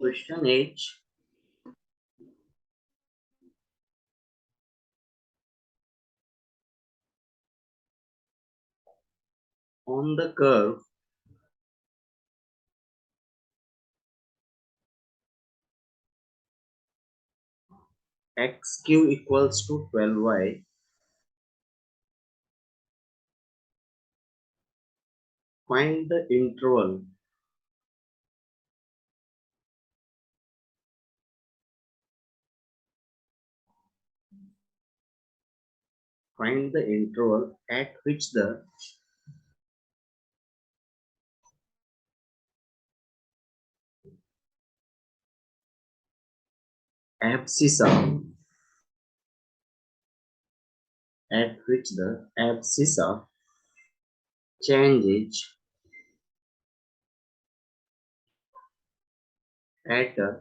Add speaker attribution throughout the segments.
Speaker 1: Question H. On the curve xq equals to 12y, find the interval at which the abscissa changes at a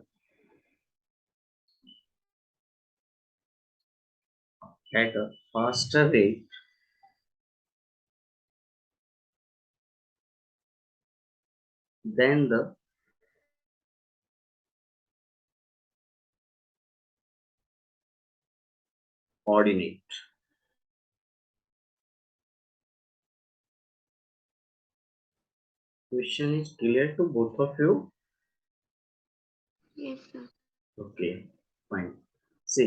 Speaker 1: faster rate than the ordinate. Question is clear to both of you?
Speaker 2: Yes, sir.
Speaker 1: Okay fine C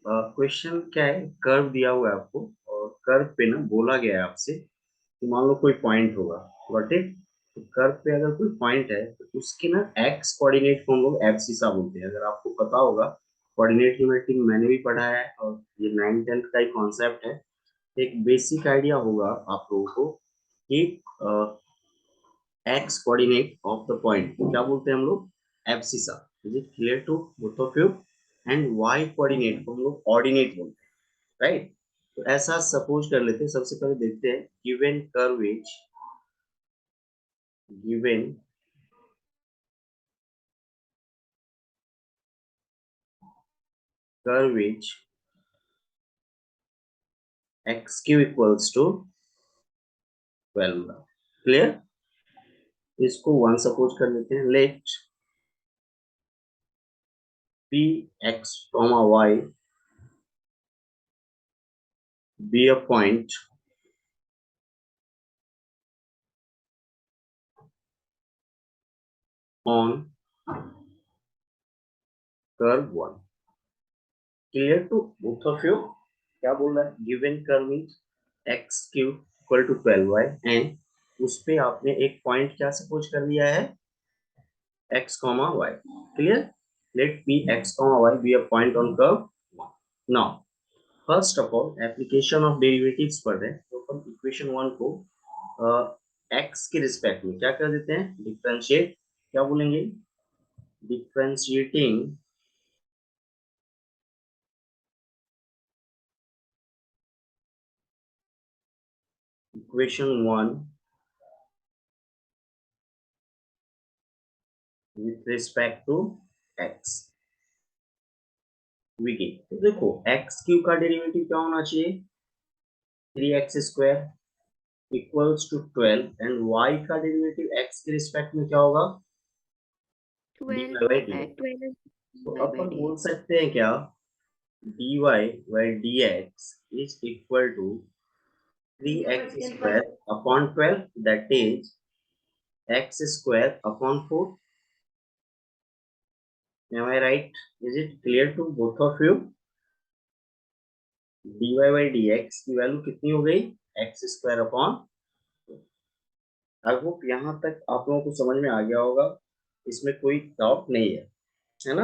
Speaker 1: question क्या है, curve दिया हुआ है आपको और curve पे ना बोला गया है आपसे कि मान लो कोई पॉइंट होगा, गॉट इट। तो कर्व पे अगर कोई पॉइंट है तो उसके ना एक्स कोऑर्डिनेट को हम लोग एब्सिसा बोलते हैं। अगर आपको पता होगा, कोऑर्डिनेट न्यूमेरिक मैंने भी पढ़ा है और ये 9th 10th का ही कॉन्सेप्ट है। एक बेसिक आइडिया होगा आप लोगों को कि X coordinate of the point क्या बोलते हैं हम लोग, abscissa. Is it clear to both of you? And Y coordinate को हम लोग ऑर्डिनेट बोलते हैं, राइट। तो ऐसा सपोज कर लेते हैं, सबसे पहले देखते हैं given curves x cube equals to 12। Clear? इसको वन सपोज कर लेते हैं। Let P x comma Y be a point on curve one. Clear to both of you? क्या बोल रहा है, given curve x cube equal to 12y and उस पे आपने एक पॉइंट क्या सपोज कर लिया है, x comma Y. Clear? Let P x comma Y be a point on curve. Now first of all application of derivatives पढ़ रहे हैं, तो अपन इक्वेशन वन को x के रिस्पेक्ट में क्या कर देते हैं, डिफरेंशिएट। क्या बोलेंगे, differentiating equation one with respect to x। तो देखो एक्स क्यू का डेरिवेटिव क्या होना चाहिए, 3x² equals to 12 and y का डेरिवेटिव x के रिस्पेक्ट में क्या होगा, dy
Speaker 2: 12
Speaker 1: बाई
Speaker 2: है,
Speaker 1: dx।
Speaker 2: 12
Speaker 1: तो
Speaker 2: by
Speaker 1: अपन बोल
Speaker 2: dx.
Speaker 1: सकते हैं क्या, dy by dx is equal to 3x² upon 12 that is x² upon 4। Am I right? Is it clear to both of you? dy by dx की वैल्यू कितनी हो गई, x² अपॉन। आई होप यहाँ तक आप लोगों को समझ में आ गया होगा, इसमें कोई डाउट नहीं है ना।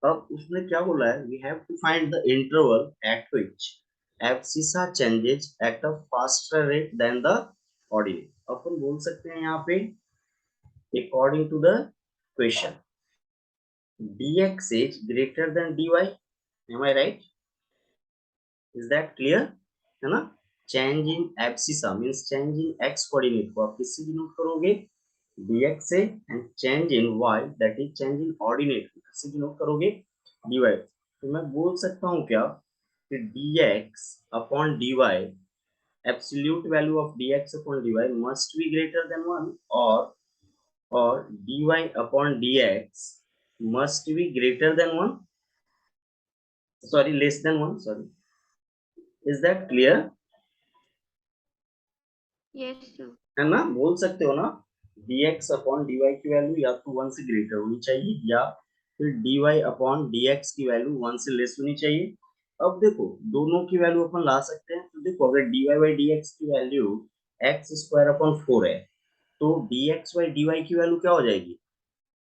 Speaker 1: अब उसने क्या बोला है, we have to find the interval at which abscissa changes at a faster rate than the ordinate. अपन बोल सकते हैं यहाँ पे according to the question dx is greater than dy। am I right? is that clear? है ना। Change in abscissa means change in x coordinate को आप किससे डिनोट करोगे, dx से, and change in y that is change in ordinate को किससे denote करोगे, dy। तो मैं बोल सकता हूँ क्या कि dx upon dy absolute value of dx upon dy must be greater than 1, or dy upon dx must be greater than 1, sorry, less than 1, sorry. Is that clear?
Speaker 2: Yes, sir.
Speaker 1: है ना, बोल सकते हो ना, dx अपॉन dy की value या तो 1 से ग्रेटर होनी चाहिए, या फिर dy अपॉन dx की वैल्यू 1 से लेस होनी चाहिए। अब देखो दोनों की वैल्यू अपन ला सकते हैं, तो देखो अगर dy बाई dx की वैल्यू एक्स स्क्वायर अपॉन 4 है, तो dx बाई dy की वैल्यू क्या हो जाएगी,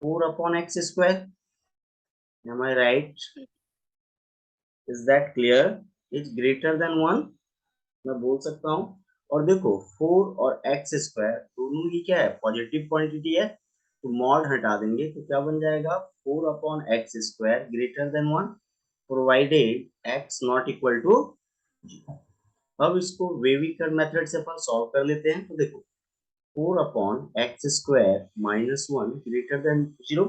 Speaker 1: 4 upon X square. Am I right? Is that clear? Is greater than 1, मैं बोल सकता हूँ। और देखो 4 और एक्स स्क्वायर दोनों ही क्या है, पॉजिटिव क्वांटिटी है, तो मॉड हटा देंगे तो क्या बन जाएगा, 4 upon X square greater than 1, provided X not equal to 0। अब इसको वेविकर मेथड से अपन सॉल्व कर लेते हैं, तो देखो 4 upon X square minus 1 greater than 0।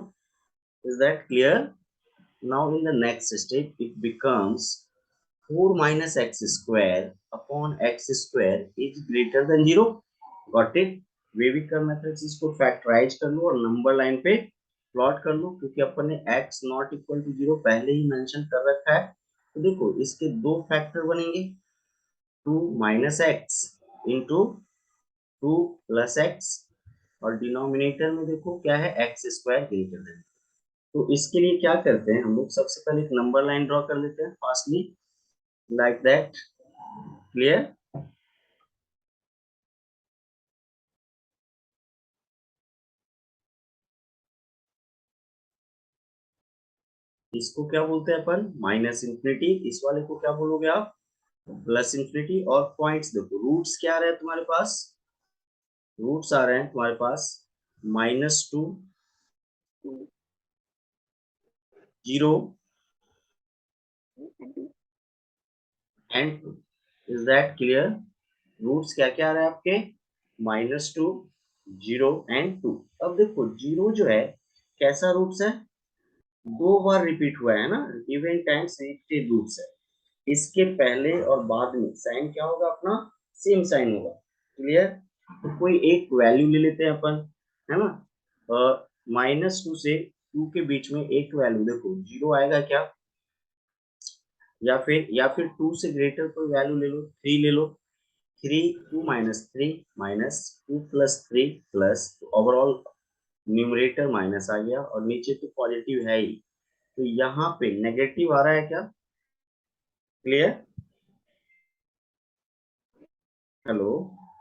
Speaker 1: Is that clear? Now in the next step it becomes 4 minus x square upon x square is greater than 0। Got it? वेविकर method से इसको फैक्टराइज कर लो और नंबर लाइन पे plot कर लो, क्योंकि अपन ने x not equal to 0 पहले ही mention कर रखा है। तो देखो इसके दो फैक्टर बनेंगे, 2 minus x into 2 plus x, और डिनोमिनेटर में देखो क्या है, एक्स स्क्वायर ग्रेटर देन। तो इसके लिए क्या करते हैं हम लोग, सबसे पहले एक नंबर लाइन ड्रॉ कर लेते हैं फास्टली, लाइक दैट। क्लियर? इसको क्या बोलते हैं अपन, माइनस इंफिनिटी। इस वाले को क्या बोलोगे आप, प्लस इंफिनिटी। और पॉइंट्स देखो, रूट्स क्या आ रहे हैं तुम्हारे पास, रूट्स आ रहे हैं तुम्हारे पास -2, 0 and 2। Is that clear? Roots क्या क्या आ रहे हैं आपके, -2, 0 एंड 2। अब देखो 0 जो है कैसा रूट्स है, दो बार रिपीट हुआ है ना, इवन टाइम्स रिपीटेड रूट्स है। इसके पहले और बाद में साइन क्या होगा अपना, सेम साइन होगा। क्लियर? तो कोई एक वैल्यू ले लेते हैं अपन, है ना, -2 से 2 के बीच में एक वैल्यू, देखो 0 आएगा क्या, या फिर 2 से ग्रेटर कोई वैल्यू ले लो, 3 ले लो। 3, 2 minus 3 minus 2 plus 3 plus, overall numerator minus आ गया, और नीचे तो पॉजिटिव है ही, तो यहाँ पे नेगेटिव आ रहा है क्या? Clear? Hello,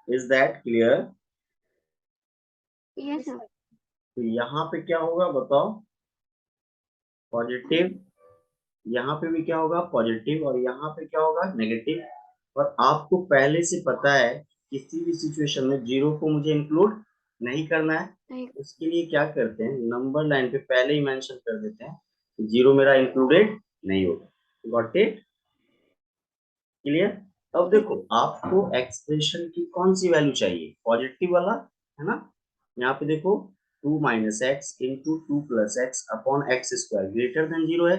Speaker 1: is that clear?
Speaker 2: Yes, sir.
Speaker 1: तो यहाँ पे क्या होगा बताओ, पॉजिटिव, यहाँ पे भी क्या होगा पॉजिटिव, और यहाँ पे क्या होगा नेगेटिव। और आपको पहले से पता है किसी भी सिचुएशन में जीरो को मुझे इंक्लूड नहीं करना है।
Speaker 2: Like,
Speaker 1: उसके लिए क्या करते हैं, नंबर लाइन पे पहले ही मेंशन कर देते हैं कि जीरो मेरा इंक्लूडेड नहीं होगा। Got it? क्लियर? अब
Speaker 2: yes,
Speaker 1: देखो आपको एक्सप्रेशन की कौन सी वैल्यू चाहिए, पॉजिटिव वाला, है ना। यहाँ पे देखो 2 minus x into 2 plus x upon X square greater then 0 है।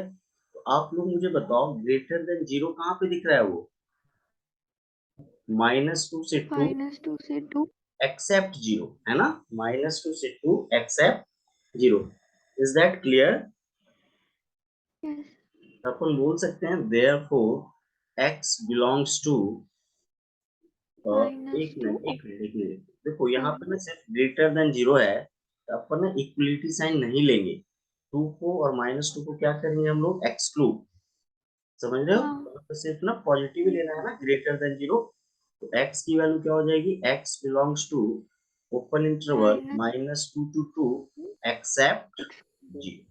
Speaker 1: तो आप लोग मुझे बताओ ग्रेटर देन 0 कहाँ पे दिख रहा है, वो -2 से 2
Speaker 2: -2 से 2.
Speaker 1: एक्सेप्ट 0, है ना, -2 से 2 except 0। Is that clear?
Speaker 2: Yes,
Speaker 1: अपन बोल सकते हैं देयरफॉर एक्स बिलोंग्स टू, एक
Speaker 2: -2
Speaker 1: मिनट एक
Speaker 2: x.
Speaker 1: मिनट एक मिनट, देखो यहाँ
Speaker 2: हाँ,
Speaker 1: पे ना सिर्फ ग्रेटर देन 0 है, तो अपन ना इक्वलिटी साइन नहीं लेंगे, 2 को और -2 को क्या करेंगे हम लोग, एक्सक्लूड। समझ रहे हो,
Speaker 2: हाँ.
Speaker 1: तो सिर्फ ना पॉजिटिव ही लेना है ना, ग्रेटर देन 0। तो x की वैल्यू क्या हो जाएगी, x belongs to open interval
Speaker 2: Minus
Speaker 1: -2 to 2 except
Speaker 2: x.
Speaker 1: 0,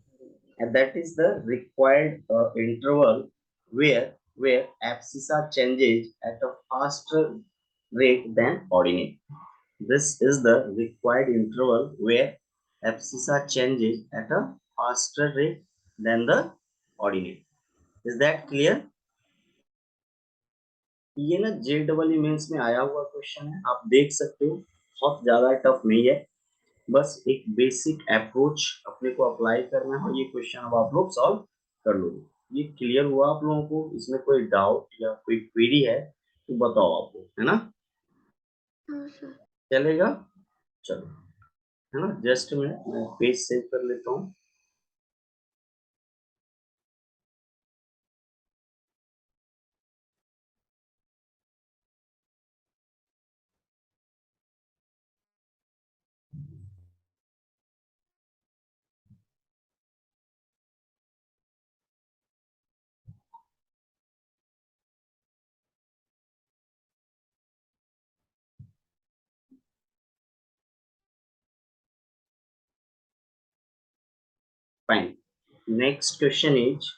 Speaker 1: and that is the required interval where abscissa changes at a faster rate than ordinate. This is the required interval where abscissa changes at a faster rate than the ordinate. Is that clear? ये ना JEE mains में आया हुआ question है, आप देख सकते हो, बहुत ज्यादा टफ नहीं है, बस एक बेसिक अप्रोच अपने को अप्लाई करना है और ये क्वेश्चन अब आप लोग सॉल्व कर लोगे। ये क्लियर हुआ आप लोगों को, इसमें कोई डाउट या कोई क्वेरी है तो बताओ आप लोग, है ना।
Speaker 2: हाँ सर।
Speaker 1: चलेगा? चलो, है ना, जस्ट मैं पेज सेव कर लेता हूँ। Fine. Next question is,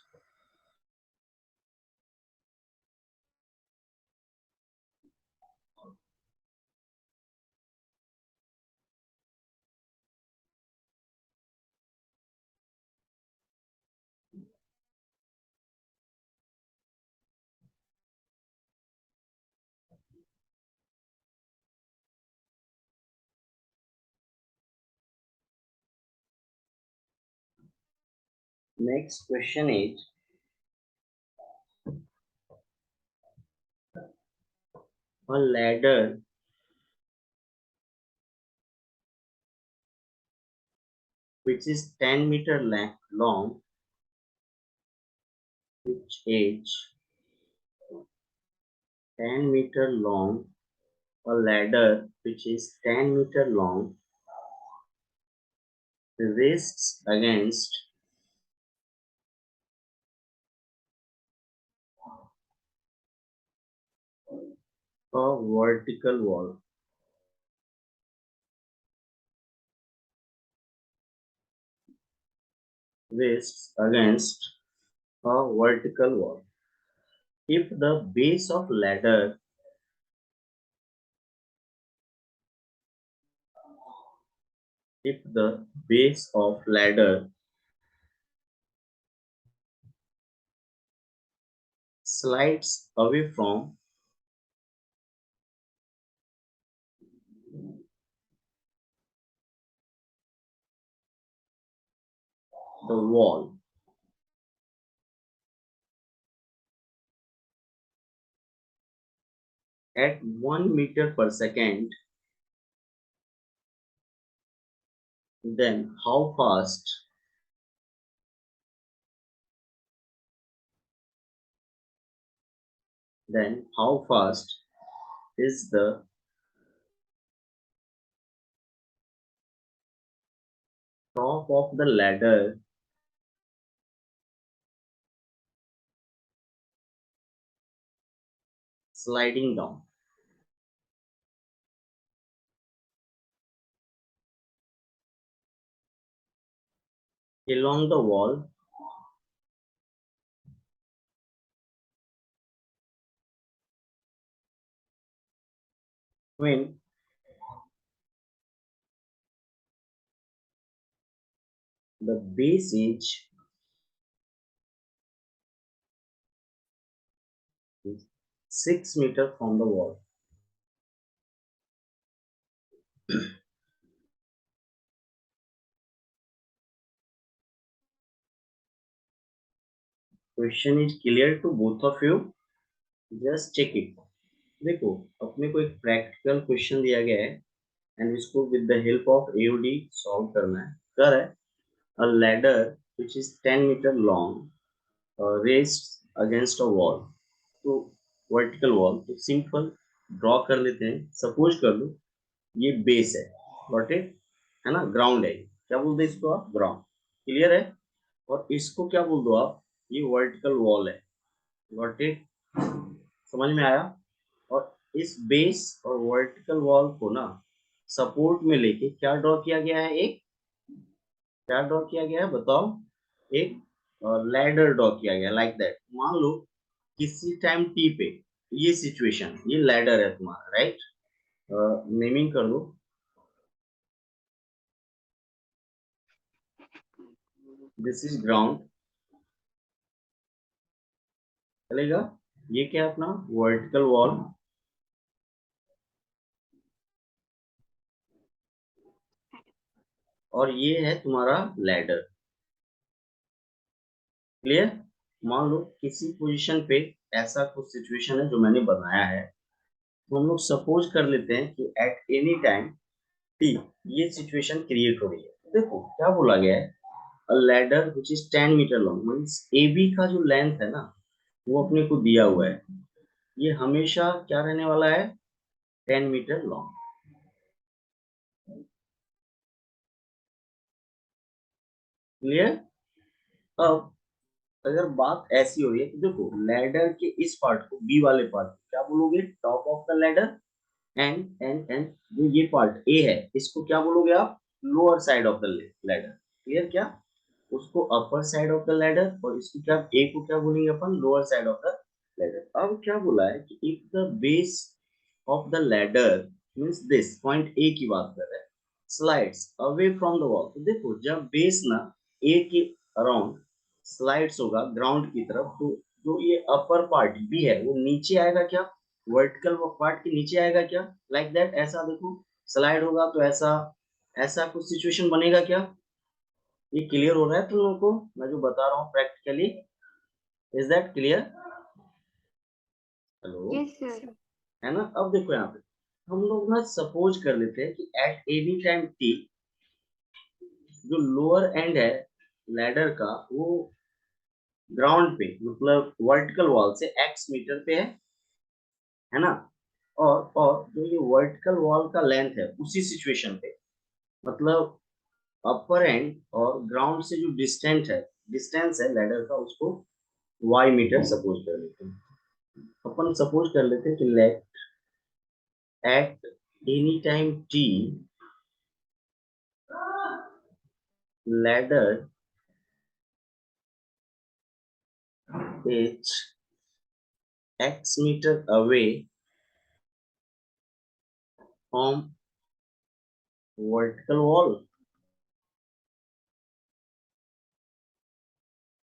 Speaker 1: next question is, a ladder which is 10-meter long, which is 10-meter long, a ladder which is 10-meter long rests against a vertical wall. Rests against a vertical wall. If the base of ladder if the base of ladder slides away from the wall at 1 meter per second, then how fast is the top of the ladder sliding down? Along the wall when the base is 6 meter from the wall. Question is clear to both of you? Just check it. देखो, अपने को एक practical question दिया गया है and इसको with the help of AOD solve करना है। कर है, a ladder which is 10-meter long raised against a wall, तो वर्टिकल वॉल, तो सिंपल ड्रॉ कर लेते हैं। सपोज कर लो ये बेस है, गॉट इट, है ना, ग्राउंड है, क्या बोल दो इसको आप, ग्राउंड। क्लियर है? और इसको क्या बोल दो आप, ये वर्टिकल वॉल है, गॉट इट, समझ में आया? और इस बेस और वर्टिकल वॉल को ना सपोर्ट में लेके क्या ड्रॉ किया गया है, एक क्या ड्रॉ किया गया है बताओ, एक लैडर ड्रॉ किया गया, लाइक दैट। मान लो किसी टाइम टी पे ये सिचुएशन, ये लैडर है तुम्हारा, राइट? नेमिंग कर दो, दिस इज ग्राउंड, चलेगा? ये क्या है अपना वर्टिकल वॉल, और ये है तुम्हारा लैडर। क्लियर? मान लो किसी पोजीशन पे ऐसा कुछ सिचुएशन है जो मैंने बनाया है, तो हम लोग सपोज कर लेते हैं कि एट एनी टाइम टी ये सिचुएशन क्रिएट हो रही है। देखो क्या बोला गया है, a ladder which is 10 metre long, means A B का जो लेंथ है ना वो अपने को दिया हुआ है, ये हमेशा क्या रहने वाला है, 10 मीटर लॉन्ग। क्लियर। अब अगर बात ऐसी हो रही है कि देखो लैडर के इस पार्ट को, बी वाले पार्ट को क्या बोलोगे, top of the ladder, and जो ये पार्ट ए है इसको क्या बोलोगे आप, lower side of the ladder. Clear क्या, उसको upper side of the ladder और इसको क्या, ए को क्या बोलेंगे अपन, lower side of the ladder. अब क्या बोला है कि if the base of the ladder means this point A की बात कर रहे हैं, slides away from the wall. तो देखो जब बेस ना ए के अराउंड स्लाइड्स होगा ग्राउंड की तरफ, तो जो ये अपर पार्ट बी है वो नीचे आएगा क्या, वर्टिकल पार्ट के नीचे आएगा क्या, लाइक दैट। ऐसा देखो स्लाइड होगा तो ऐसा, ऐसा कुछ सिचुएशन बनेगा क्या। ये क्लियर हो रहा है तुम लोगों को मैं जो बता रहा हूँ practically, is that clear. Hello,
Speaker 2: Yes, sir.
Speaker 1: है ना। अब देखो यहाँ पे हम लोग ना सपोज कर लेते हैं कि एट एनी टाइम टी जो लोअर एंड है लैडर का वो ग्राउंड पे मतलब वर्टिकल वॉल से एक्स मीटर पे है ना। और जो ये वर्टिकल वॉल का लेंथ है उसी सिचुएशन पे, मतलब अपर एंड और ग्राउंड से जो डिस्टेंस है लैडर का, उसको वाई मीटर सपोज कर लेते हैं। अपन सपोज कर लेते हैं कि let at any time T ladder is x meter away from vertical wall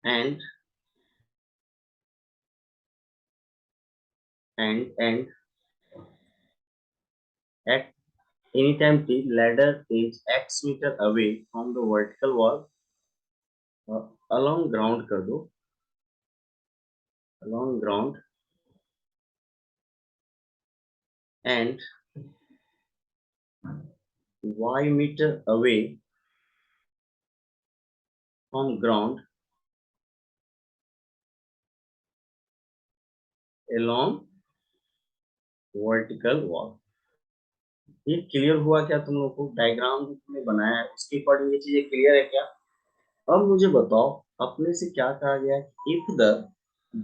Speaker 1: and and at any time t ladder is x meter away from the vertical wall, along ground कर दो, along ground and y meter away from ground along vertical wall। ये clear हुआ क्या तुम लोग को, diagram जो तुमने बनाया है उसके अकॉर्डिंग ये चीजें क्लियर है क्या। अब मुझे बताओ अपने से क्या कहा गया है, if the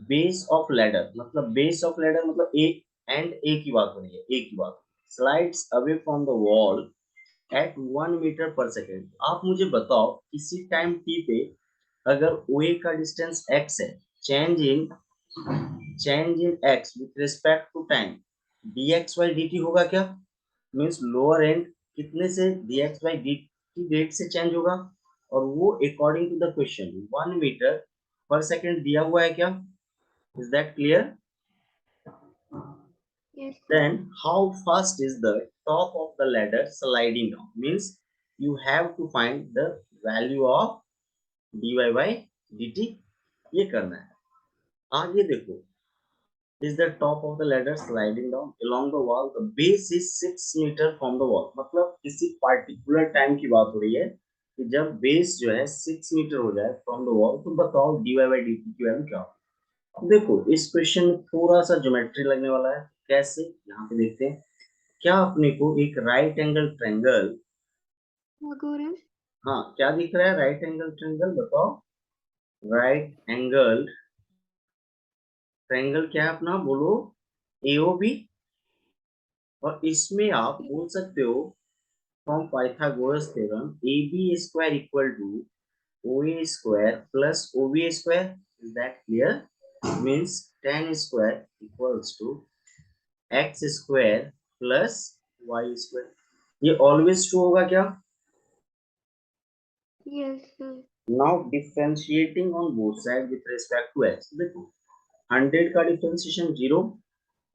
Speaker 1: base of ladder, मतलब बेस ऑफ लैडर मतलब ए एंड ए की बात हो रही है, ए की बात, slides away from the wall at 1 metre per second. आप मुझे बताओ किसी टाइम टी पे अगर ओ ए का डिस्टेंस एक्स है, change in change in X with respect to time D X by D T होगा क्या, मीन्स लोअर एंड कितने से dx by dt रेट से चेंज होगा, और वो according to the question 1 metre per second दिया हुआ है क्या, is that clear.
Speaker 2: Yes, sir.
Speaker 1: Then how fast is the top of the ladder sliding down, means you have to find the value of dy by dt, ये करना है। आगे देखो, is the top of the ladder sliding down along the wall, the base is 6 metre from the wall। मतलब किसी particular time की बात हो रही है कि जब बेस जो है 6 मीटर हो जाए फ्रॉम द वॉल, तो बताओ dy by dt की वैल्यू क्या हो। देखो इस क्वेश्चन में थोड़ा सा ज्योमेट्री लगने वाला है, कैसे यहाँ पे देखते हैं। क्या अपने को एक राइट एंगल ट्रायंगल,
Speaker 2: Pythagoras.
Speaker 1: हाँ क्या दिख रहा है, राइट एंगल ट्रायंगल बताओ, राइट एंगल ट्रायंगल क्या है अपना, बोलो एओबी। और इसमें आप बोल सकते हो from Pythagoras theorem, AB square equal to OA square plus OB square, is that clear, means tan square equals to x square plus y square। ये always true होगा क्या।
Speaker 2: Yes, sir.
Speaker 1: Now differentiating on both sides with respect to x, देखो 100 का differentiation 0,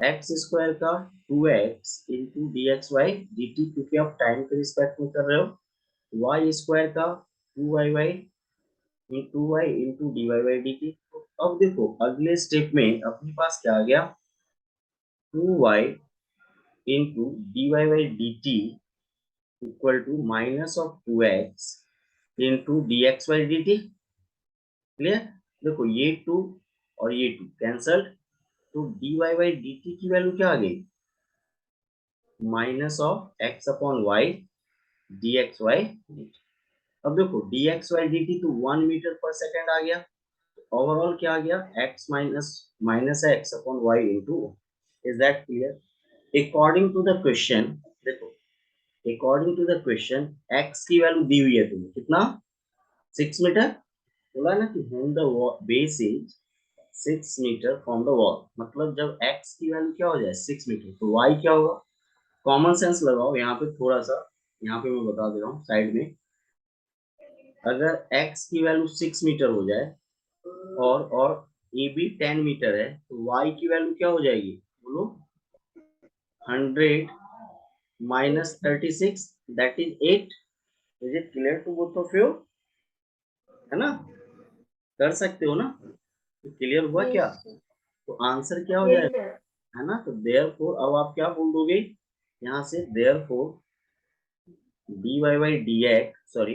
Speaker 1: x square का 2x into D X by D T, क्योंकि आप time के respect में कर रहे हो, वाई स्क्वायर का 2y into Y into D Y by D T. अब देखो अगले स्टेप में अपने पास क्या आ गया, 2y into dy by dt equal to minus of 2x into dx by dt। Clear? देखो ये 2 और ये 2 कैंसल, तो dy by dt की वैल्यू क्या आ गई? Minus of x upon Y dx by dt। अब देखो dx by dt तो 1 मीटर पर सेकेंड आ गया, ओवरऑल क्या आ गया? x minus minus x upon y into. Is that clear? According to the question, देखो according to the question x की value दी हुई है तुम्हें कितना? 6 मीटर। बोला ना कि when the base is 6 metre from the wall, मतलब जब x की वैल्यू क्या हो जाए 6 मीटर, तो y क्या होगा? कॉमन सेंस लगाओ यहाँ पे थोड़ा सा, यहाँ पे मैं बता दे रहा हूँ साइड में। अगर x की वैल्यू 6 मीटर हो जाए और ए बी 10 मीटर है, तो y की वैल्यू क्या हो जाएगी? बोलो। 100 minus 36 that is 8। Is it clear to both of you? है ना? कर सकते हो ना? तो क्लियर हुआ क्या?
Speaker 2: Yes, sir.
Speaker 1: तो आंसर क्या हो जाएगा? है ना? तो देयरफॉर अब आप क्या बोल दोगे यहाँ से? Therefore dy by dx, sorry,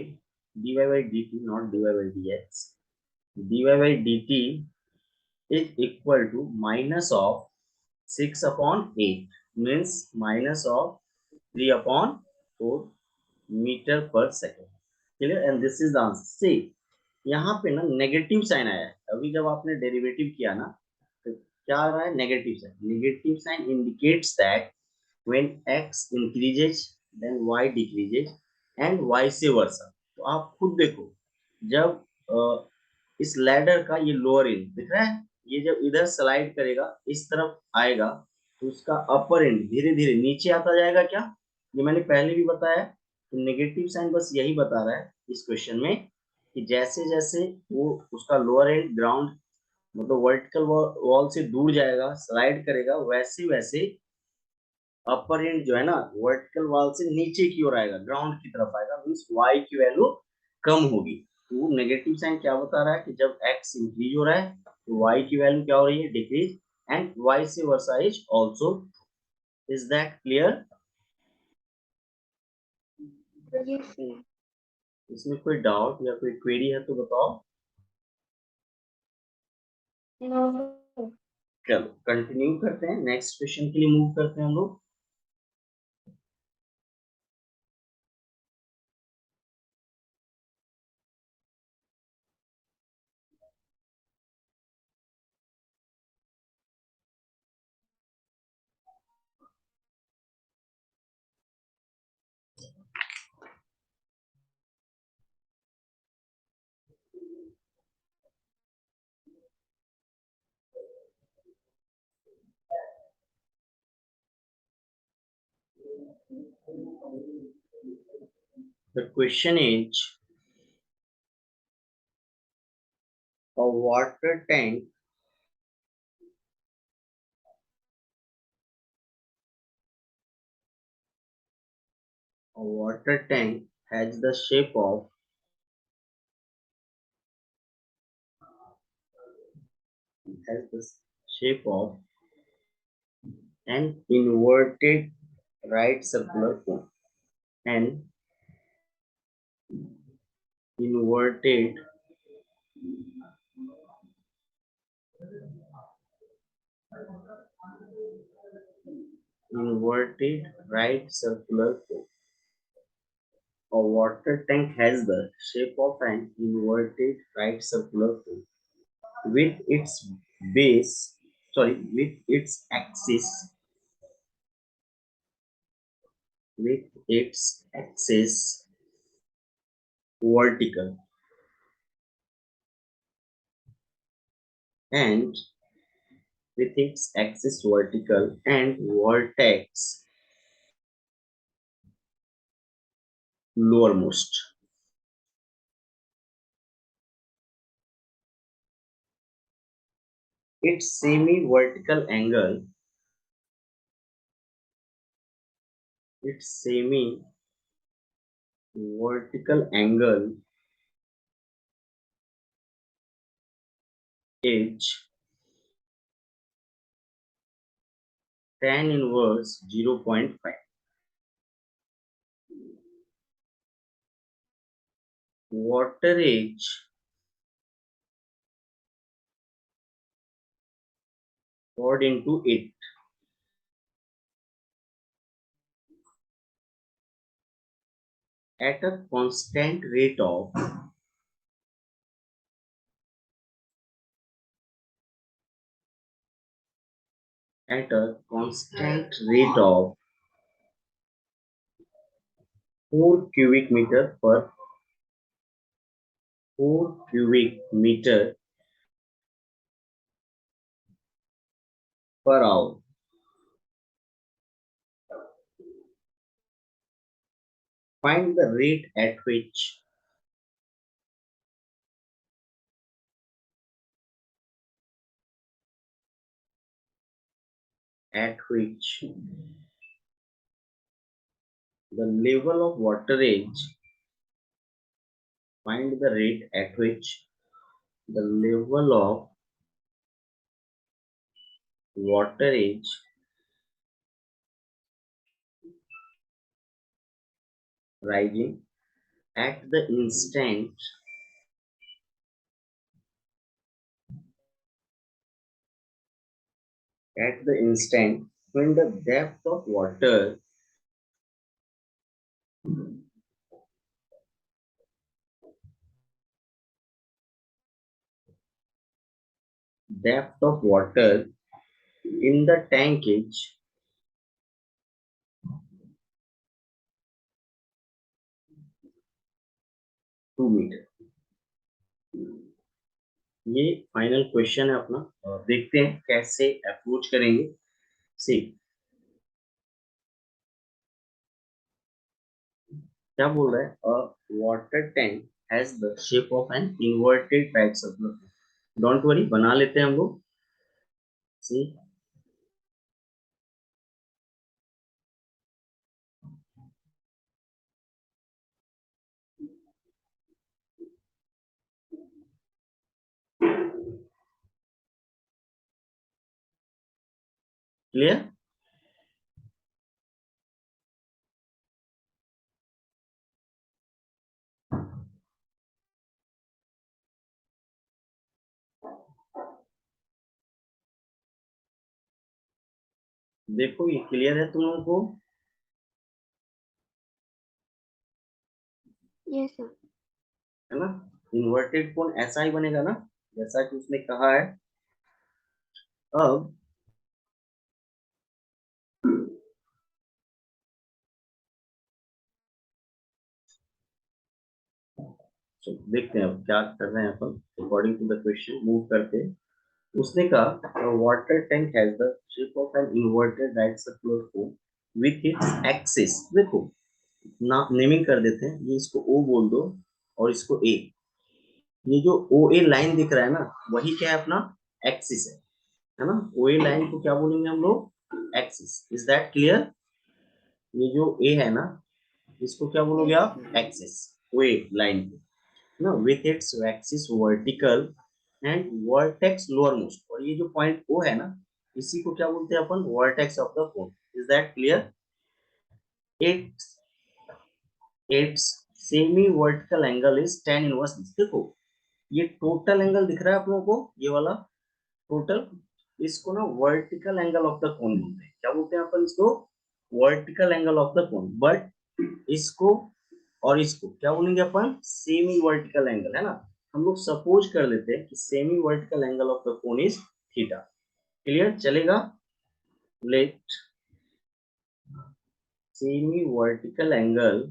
Speaker 1: dy by dt, not dy by dx, dy by dt is equal to minus of 6 upon 8, means minus of 3 upon 4 metre per second. Clear? And this is the answer. See यहाँ पे ना negative sign आया है, अभी जब आपने derivative किया ना, तो क्या आ रहा है? Negative sign. Negative sign indicates that when x increases then y decreases and vice versa। तो आप खुद देखो, जब इस लैडर का ये लोअर एंड दिख रहा है, ये जब इधर स्लाइड करेगा इस तरफ आएगा, तो उसका अपर एंड धीरे धीरे नीचे आता जाएगा। क्या? ये मैंने पहले भी बताया। तो नेगेटिव साइन बस यही बता रहा है इस क्वेश्चन में कि जैसे जैसे वो उसका लोअर एंड ग्राउंड मतलब वर्टिकल वॉल से दूर जाएगा, स्लाइड करेगा, वैसे वैसे अपर एंड जो है ना वर्टिकल वॉल से नीचे की ओर आएगा, ग्राउंड की तरफ आएगा, मींस y की वैल्यू कम होगी। तो नेगेटिव साइन क्या बता रहा है कि जब x इंक्रीज हो रहा है तो y की वैल्यू क्या हो रही है? Decrease. And vice versa is also. Is that clear?
Speaker 2: Yes, sir.
Speaker 1: इसमें कोई डाउट या कोई क्वेरी है तो बताओ।
Speaker 2: No.
Speaker 1: चलो कंटिन्यू करते हैं, नेक्स्ट क्वेश्चन के लिए मूव करते हैं हम लोग। The question is a water tank has the shape of has the shape of an inverted right circular cone. An inverted right circular cone. A water tank has the shape of an inverted right circular cone with its base, with its axis vertical and with its axis vertical and vertex lowermost. Its semi-vertical angle, its semi-vertical angle is tan inverse 0.5. Waterage poured into it at a constant rate of at a constant rate of 4 cubic meter per 4 cubic meter per hour. Find the rate at which the level of waterage find the rate at which the level of waterage rising at the instant when the depth of water in the tank is 2 metre. ये final question है अपना और देखते हैं कैसे approach करेंगे। सी क्या बोल रहा है, a water tank has the shape of an inverted trisector. Don't worry, बना लेते हैं हम लोग। See clear? देखो ये क्लियर है तुम लोगों को?
Speaker 2: Yes, sir.
Speaker 1: है ना? इन्वर्टेड कोन ऐसा ही बनेगा ना, जैसा कि उसने कहा है। अब देखते हैं अब क्या कर रहे हैं अपन। According to the question move करते हैं। उसने कहा water tank has the shape of an inverted right circular cone with its axis. देखो ना, नेमिंग कर देते हैं, ये इसको ओ बोल दो और इसको ए। ये जो ओ ए लाइन दिख रहा है ना, वही क्या है अपना एक्सिस है ना। ओ ए लाइन को क्या बोलेंगे हम लोग? एक्सिस। Is that clear? ये जो ए है ना, इसको क्या बोलोगे
Speaker 2: Yes,
Speaker 1: आप? एक्सिस। ओ ए लाइन को ना, with its axis vertical and vertex lower most. और ये जो पॉइंट ओ है ना, इसी को क्या बोलते हैं अपन? Vertex of the cone. Is that clear? It's it's semi vertical angle is tan inverse. देखो ये टोटल एंगल दिख रहा है आप लोगों को, ये वाला टोटल, इसको ना वर्टिकल एंगल ऑफ द कोन बोलते हैं। क्या बोलते हैं अपन इसको? Vertical angle of the cone. But इसको और इसको क्या बोलेंगे अपन? सेमी वर्टिकल एंगल, है ना। हम लोग सपोज कर लेते हैं कि semi vertical angle of the cone is theta. Clear? चलेगा? Let semi vertical angle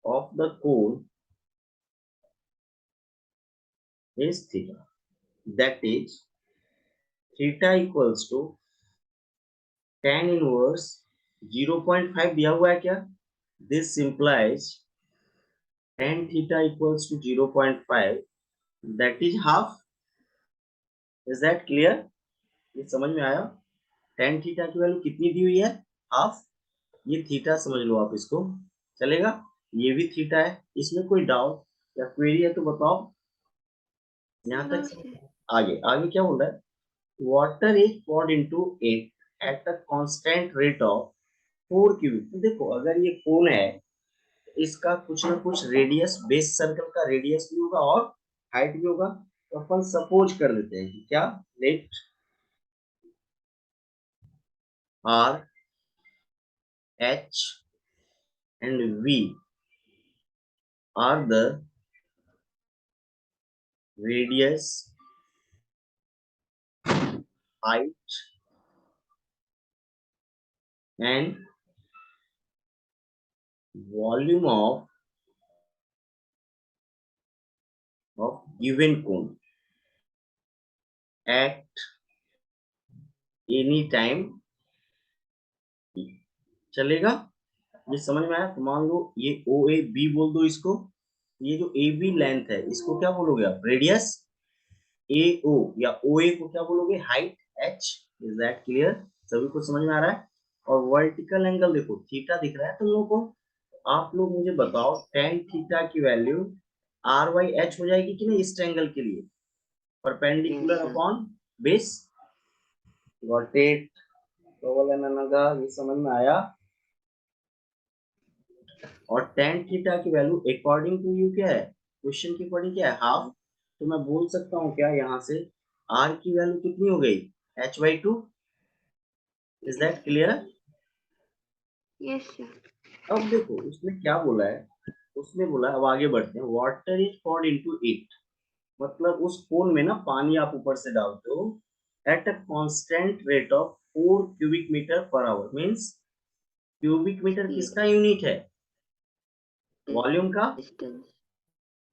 Speaker 1: of the cone is theta. That is theta equals to tan inverse 0.5 दिया हुआ है क्या? This implies tan theta equals to 0.5, that is half. Is that clear? ये समझ में आया? tan theta की वैल्यू कितनी दी हुई है? हाफ। ये थीटा समझ लो आप इसको। चलेगा? ये भी थीटा है। इसमें कोई डाउट या क्वेरी है तो बताओ। यहाँ
Speaker 2: no,
Speaker 1: तक
Speaker 2: sir.
Speaker 1: आगे आगे क्या बोल रहा है, water is poured into it at a constant rate of 4 cubic. तो देखो अगर ये कोन है, इसका कुछ ना कुछ रेडियस, बेस सर्कल का रेडियस भी होगा और हाइट भी होगा। तो अपन सपोज कर लेते हैं कि क्या, let R H and V are the radius, height and volume of given cone at any time। चलेगा, ये समझ में आया? तो मान लो ये ओ ए बी बोल दो इसको, ये जो ए बी लेंथ है इसको क्या बोलोगे आप, रेडियस। ए ओ या ओ ए को क्या बोलोगे, height H. Is that clear? सभी को समझ में आ रहा है? और वर्टिकल एंगल देखो थीटा दिख रहा है तुम लोगों को। आप लोग मुझे बताओ टेन थीटा की वैल्यू आर वाई एच हो जाएगी कि नहीं इस ट्रायंगल के लिए,
Speaker 2: Yes,
Speaker 1: perpendicular
Speaker 2: sir.
Speaker 1: Upon base. Got it? तो बोले मैंने ये समझ में आया। और टेन थीटा की वैल्यू अकॉर्डिंग टू यू क्या है, क्वेश्चन के अकॉर्डिंग क्या है, हाफ। तो मैं बोल सकता हूँ क्या यहाँ से, आर की वैल्यू कितनी हो गई, h/2। Is that clear?
Speaker 2: Yes, sir.
Speaker 1: अब देखो उसने क्या बोला है, उसने बोला, अब आगे बढ़ते हैं, water is poured into it. मतलब उस कोन में ना पानी आप ऊपर से डालते हो at a constant rate of 4 cubic metre per hour. Means cubic metre
Speaker 2: Yes.
Speaker 1: किसका यूनिट है, वॉल्यूम का।
Speaker 2: Distance.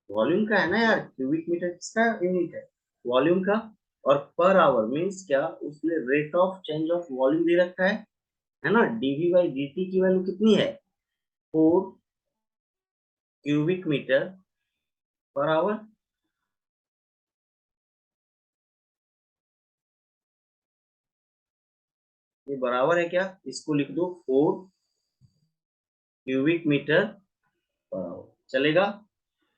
Speaker 1: वॉल्यूम का है ना यार, क्यूबिक मीटर किसका यूनिट है, वॉल्यूम का। और पर आवर मींस क्या, उसने rate of change of volume दे रखा है ना। डीवी बाई dt की वैल्यू कितनी है, 4 क्यूबिक मीटर पर आवर। ये बराबर है क्या, इसको लिख दो 4 क्यूबिक मीटर पर आवर। चलेगा?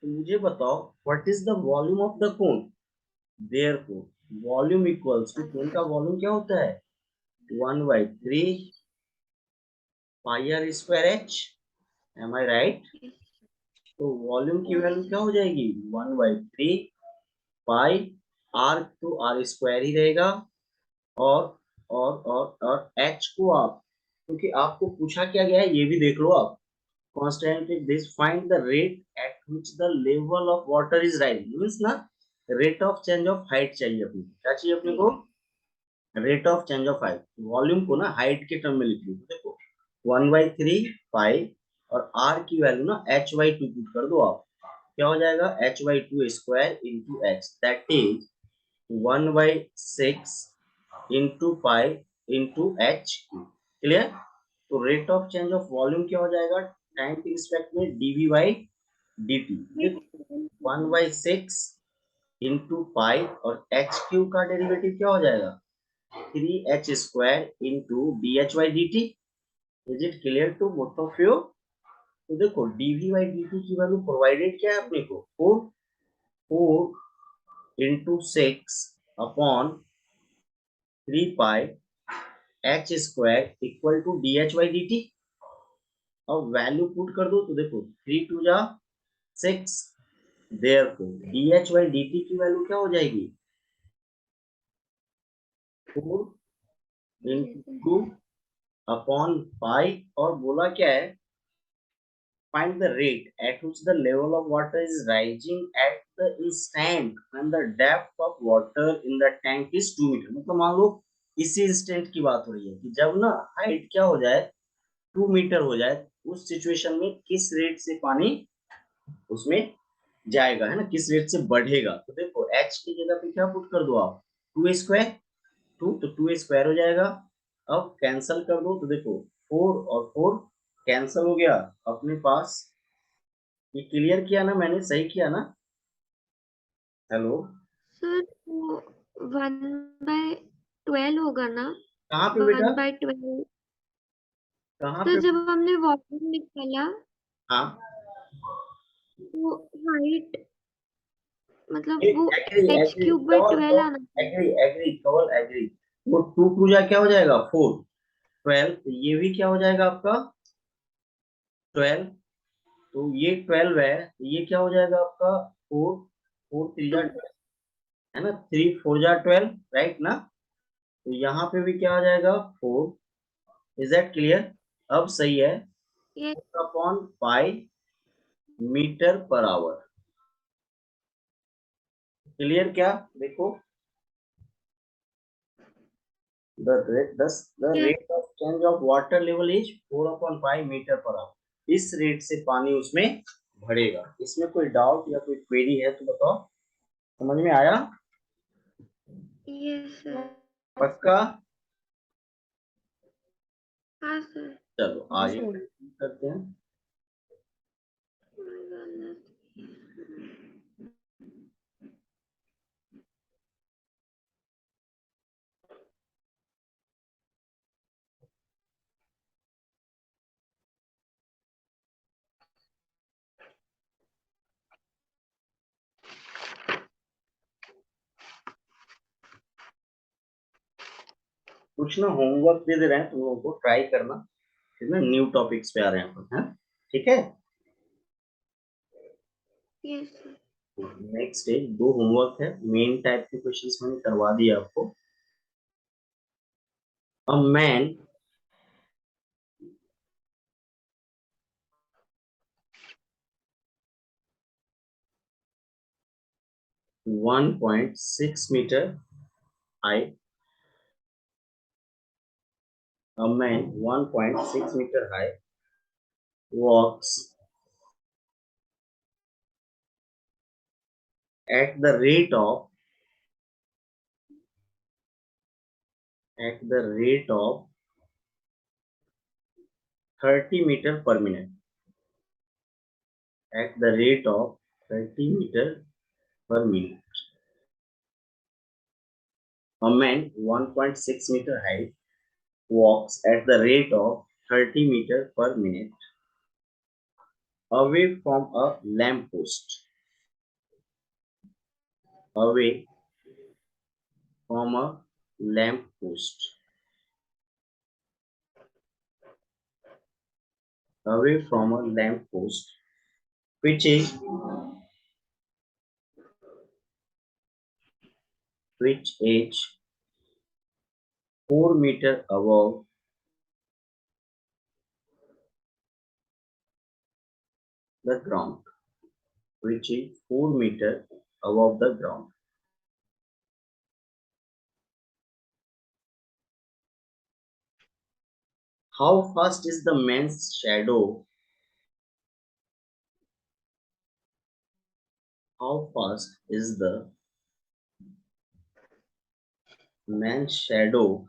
Speaker 1: तो मुझे बताओ what is the volume of the cone. Therefore volume equals to, cone का वॉल्यूम क्या होता है, 1/3 pi r square h. Am I right? तो वॉल्यूम की वैल्यू क्या हो जाएगी, 1/3 पाई आर, तो आर स्क्वायर ही रहेगा। और और एच को आप, क्योंकि आपको पूछा क्या गया है ये भी देख लो आप, constant this find the rate at which the level of water is rising. Means ना rate of change of height चाहिए अपने, क्या चाहिए अपने को, rate of change of height. Volume को ना हाइट के टर्म में लिख लो। देखो 1/3 पाई और आर की वैल्यू ना h/2 पुट कर दो आप, क्या हो जाएगा, h/2 square into H, that is 1/6 into pi into H. Clear? तो rate of change of volume क्या हो जाएगा, टाइम के रिस्पेक्ट में dv बाई dt। देखो 1/6 इंटू पाई और एच क्यू का डेरिवेटिव क्या हो जाएगा, 3h square into D H by D T. Is it clear to both of you? तो देखो dv बाई dt की वैल्यू प्रोवाइडेड क्या है अपने को, 4 into 6 upon 3 pi H square equal to D H by D T. अब value put कर दो तो देखो 3 2 जा 6, therefore D H by D T की वैल्यू क्या हो जाएगी, 4 इंटू 2 अपॉन पाई। और बोला क्या है, find the rate at which the level of water is rising at the instant when the depth of water in the tank is 2 metre. मतलब मान लो इसी इंस्टेंट की बात हो रही है कि जब ना हाइट क्या हो जाए, 2 मीटर हो जाए, उस सिचुएशन में किस रेट से पानी उसमें जाएगा, है ना, किस रेट से बढ़ेगा। तो देखो h की जगह पे क्या पुट कर दो आप, 2 स्क्वायर, 2 तो 2 स्क्वायर हो जाएगा। अब कैंसल कर दो तो देखो 4 और 4 कैंसल हो गया अपने पास। ये क्लियर किया ना मैंने, सही किया ना? हेलो?
Speaker 2: सर वो 1/12 होगा ना,
Speaker 1: कहाँ पे बेटा,
Speaker 2: 1/12।
Speaker 1: कहाँ
Speaker 2: तो
Speaker 1: पे?
Speaker 2: जब हमने वॉल्यूम निकाला
Speaker 1: हाँ
Speaker 2: तो हाइट मतलब
Speaker 1: एग्री
Speaker 2: वो
Speaker 1: एग्री
Speaker 2: h
Speaker 1: एग्री
Speaker 2: क्यूब बाय 12 आना चाहिए।
Speaker 1: एग्री एग्री कवल एग्री। वो 2 जा क्या हो जाएगा 4, 12, तो ये भी क्या हो जाएगा आपका 12, तो ये 12 है, तो ये क्या हो जाएगा आपका 4, 4 3 जा 12, है ना, 3 4 जा 12, राइट ना। तो यहाँ पे भी क्या आ जाएगा 4। Is that clear? अब सही है।
Speaker 2: ये
Speaker 1: upon pi metre per hour. Clear क्या? देखो, the
Speaker 2: ये
Speaker 1: rate of change of water level is 4/5 metre per hour. इस रेट से पानी उसमें भरेगा। इसमें कोई डाउट या कोई क्वेरी है तो बताओ। समझ में आया?
Speaker 2: Yes sir.
Speaker 1: पक्का?
Speaker 2: हाँ सर।
Speaker 1: चलो आगे करते हैं। कुछ ना होमवर्क दे रहे हैं तुम लोगों को, ट्राई करना। ठीक है, न्यू टॉपिक्स पे आ रहे हैं अपन, हैं? ठीक है।
Speaker 2: Yes sir.
Speaker 1: नेक्स्ट है, 2 होमवर्क है, मेन टाइप के क्वेश्चंस मैंने करवा दिया आपको। A man 1.6 meter high. A man 1.6 meter high walks at the rate of at the rate of 30 meter per minute. At the rate of 30 meter per minute. A man 1.6 meter high walks at the rate of 30 meter per minute away from a lamp post. Away from a lamp post. Away from a lamp post, which is 4 meter above the ground, which is 4 meter above the ground. How fast is the man's shadow? How fast is the man's shadow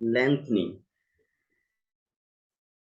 Speaker 1: lengthening?